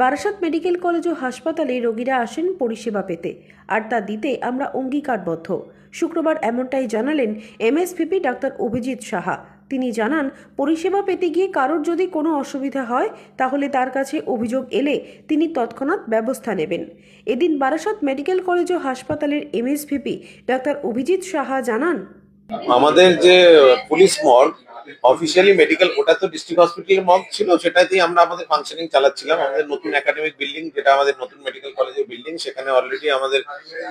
Barasat medical college ও হাসপাতালে রোগীরা আসেন পরিষেবা পেতে, আর তা দিতে আমরা অঙ্গীকারবদ্ধ। শুক্রবার এমনটাই জানালেন এমএসভিপি ডাক্তার অভিজিৎ সাহা। তিনি জানান, পরিষেবা পেতে গিয়ে কারোর যদি কোনো অসুবিধা হয় তাহলে তার কাছে অভিযোগ এলে তিনি তৎক্ষণাৎ ব্যবস্থা নেবেন। এদিন বারাসাত মেডিকেল কলেজ ও হাসপাতালের এমএসভিপি ডাক্তার অভিজিৎ সাহা জানান, আমাদের যে পুলিশ মর্গ অফিসিয়ালি মেডিকেল, ওটা তো ডিস্ট্রিক্ট হসপিটালের মর্গ ছিল, সেটাতেই আমরা আমাদের ফাংশনিং চালাচ্ছিলাম। আমাদের নতুন একাডেমিক বিল্ডিং, যেটা আমাদের নতুন মেডিকেল কলেজের বিল্ডিং, সেখানে অলরেডি আমাদের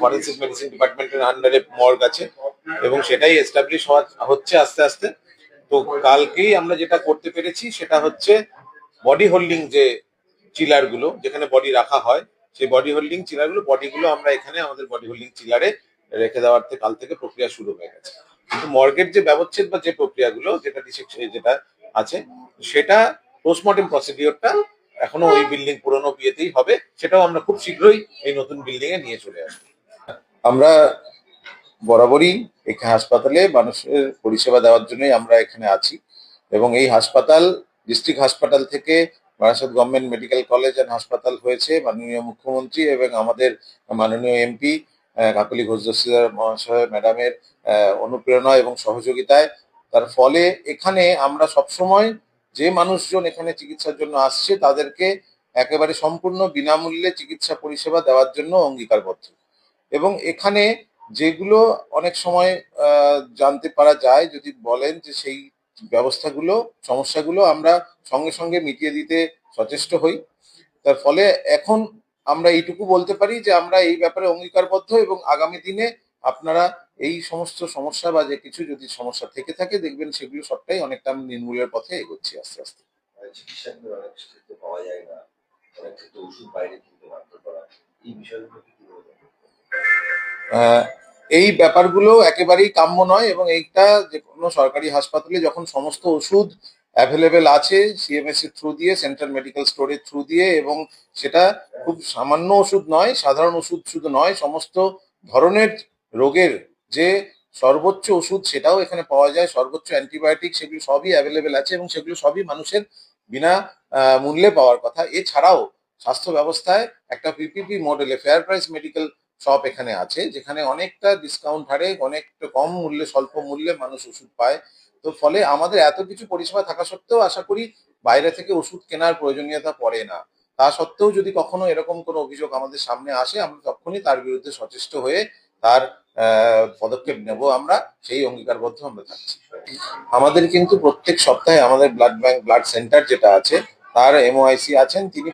ফরেন্সিক মেডিসিন ডিপার্টমেন্টের আন্ডারে মর্গ আছে এবং সেটাই এস্টাবলিশ হচ্ছে আস্তে আস্তে। তো কালকেই আমরা যেটা করতে পেরেছি সেটা হচ্ছে বডি হোল্ডিং, যে চিলার গুলো যেখানে বডি রাখা হয়, সেই বডি হোল্ডিং চিলার গুলো বডিগুলো আমরা এখানে আমাদের বডি হোল্ডিং চিলারে রেখে দেওয়ার কাল থেকে প্রক্রিয়া শুরু হয়ে গেছে। কিন্তু মর্গের যে ব্যবচ্ছেদ বা যে প্রক্রিয়াগুলো, যেটা যেটা আছে, সেটা পোস্টমর্টেম প্রসিডিওরটা এখনো ওই বিল্ডিং পুরনো বিয়েতেই হবে। সেটাও আমরা খুব শীঘ্রই এই নতুন বিল্ডিং এ নিয়ে চলে আসবো। আমরা বরাবরই এখানে হাসপাতালে মানুষের পরিষেবা দেওয়ার জন্যই আমরা এখানে আছি এবং এই হাসপাতাল ডিস্ট্রিক্ট হাসপাতাল থেকে Barasat government medical college and হাসপাতাল হয়েছে মাননীয় মুখ্যমন্ত্রী এবং আমাদের মাননীয় এমপি কাকলি ঘোষ দস্তিদার মহাশয় ম্যাডামের অনুপ্রেরণা এবং সহযোগিতায়। তার ফলে এখানে আমরা সবসময় যে মানুষজন এখানে চিকিৎসার জন্য আসছে তাদেরকে একেবারে সম্পূর্ণ বিনামূল্যে চিকিৎসা পরিষেবা দেওয়ার জন্য অঙ্গীকারবদ্ধ। এবং এখানে যেগুলো অনেক সময় জানতে পারা যায়, যদি বলেন যে সেই ব্যবস্থাগুলো সমস্যাগুলো আমরা সঙ্গে সঙ্গে মিটিয়ে দিতে সচেষ্ট হই। তার ফলে এখন আমরা এইটুকু বলতে পারি যে আমরা এই ব্যাপারে অঙ্গীকারবদ্ধ এবং আগামী দিনে আপনারা এই সমস্ত সমস্যা বা যে কিছু যদি সমস্যা থেকে থাকে দেখবেন সেগুলো সবটাই অনেকটা নির্মূলের পথে এগোচ্ছি আস্তে আস্তে। চিকিৎসা অনেক ক্ষেত্রে পাওয়া যায় না, অনেক ক্ষেত্রে ওষুধ বাইরে কিনতে বাধ্য করা, এই বিষয়গুলো কি বলবেন? এই ব্যাপারগুলো একেবারেই কাম্য নয় এবং এইটা যে কোনো সরকারি হাসপাতালে যখন সমস্ত ওষুধ অ্যাভেলেবেল আছে সিএমএস এর থ্রু দিয়ে, সেন্ট্রাল মেডিকেল স্টোরের থ্রু দিয়ে, এবং সেটা খুব সামান্য ওষুধ নয়, সাধারণ ওষুধ শুধু নয়, সমস্ত ধরনের রোগের যে সর্বোচ্চ ওষুধ সেটাও এখানে পাওয়া যায়, সর্বোচ্চ অ্যান্টিবায়োটিক, সেগুলো সবই অ্যাভেলেবেল আছে এবং সেগুলো সবই মানুষের বিনা মূল্যে পাওয়ার কথা। এছাড়াও স্বাস্থ্য ব্যবস্থায় একটা পিপিপি মডেলে ফেয়ার প্রাইস মেডিকেল শপ এখানে আছে, যেখানে অনেকটা ডিসকাউন্ট হারে অনেকটা কম মূল্যে, স্বল্প মূল্যে মানুষ ওষুধ পায়। তো ফলে আমাদের এত কিছু পরিষেবা থাকা সত্ত্বেও আশা করি বাইরে থেকে ওষুধ কেনার প্রয়োজনীয়তা পড়ে না। তা সত্ত্বেও যদি কখনো এরকম কোনো অভিযোগ আমাদের সামনে আসে, আমরা তখনই তার বিরুদ্ধে সচেষ্ট হয়ে তার পদক্ষেপ নেব। আমরা সেই অঙ্গীকারবদ্ধ আমরা থাকছি। আমাদের কিন্তু প্রত্যেক সপ্তাহে আমাদের ব্লাড ব্যাংক, ব্লাড সেন্টার যেটা আছে, তার এমওআইসি আছেন, তিনি